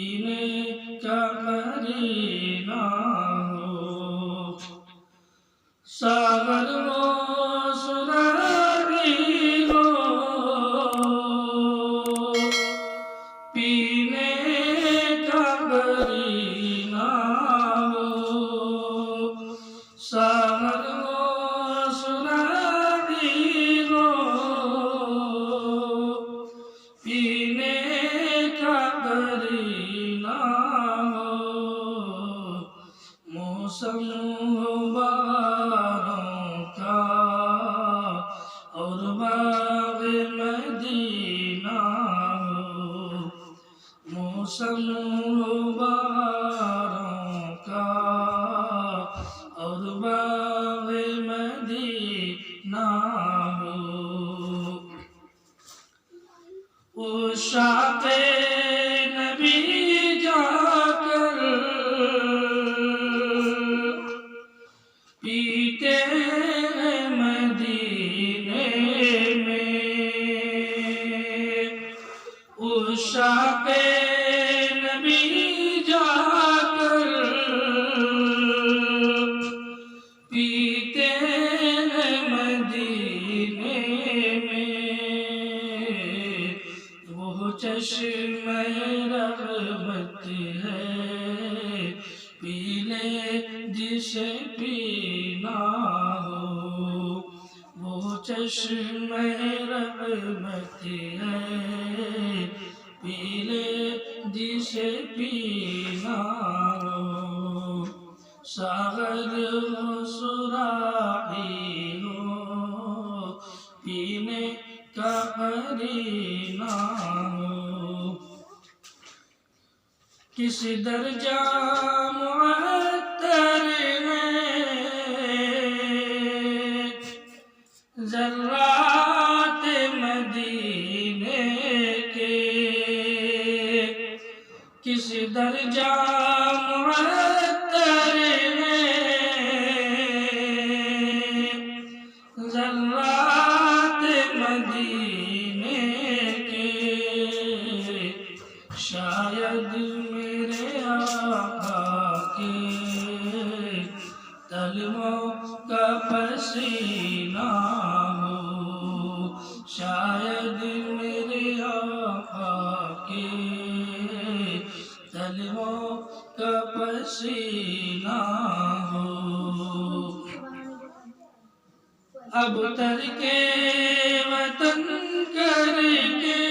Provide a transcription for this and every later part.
پینے کا مرینا ہو، ساغر وہ سراہی ہو، پینے کا مرینا ہو، ساغر وہ سراہی ہو، پینے کا مرینا ہو، موسم ہو بہاروں کا اور باغ مدینہ ہو، موسم ہو بہاروں کا اور باغ مدینہ ہو، عشاق نبی جا کر پیتے ہیں مدینے میں، عشاق نبی جا کر پیتے ہیں مدینے میں، وہ چشمہ رغبت ہے پی لے جسے پینا ہو، وہ چشمہ رغبت ہے پی لے جسے پینا ہو، ساغر ہو سراہی ہو، پینے کا مرینا ہو، کس درجہ معطر ہیں ذرات مدینے کے، کس درجہ معطر ہیں ذرات مدینے کے، شاید میرے آقا کے تلووں کا پسینہ ہو، شاید میرے آقا کے تلووں کا پسینہ ہو، اب ترک وطن کر کے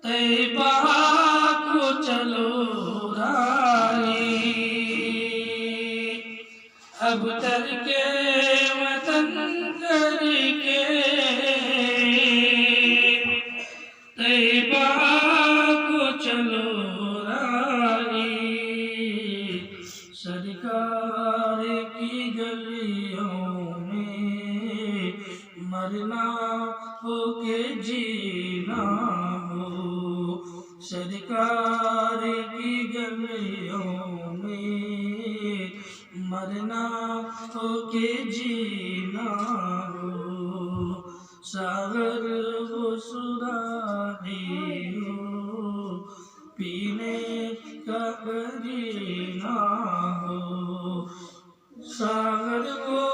طیبہ کو چلو راہی، اب ترک وطن کر کے طیبہ کو چلو راہی، سرکار کی گلیوں میں مرنا ہو کہ جینا ہو، سرکار کی گلیوں میں مرنا ہو کہ جینا ہو، ساغر وہ سراہی ہو، پینے کا مرینا ہو، ساغر وہ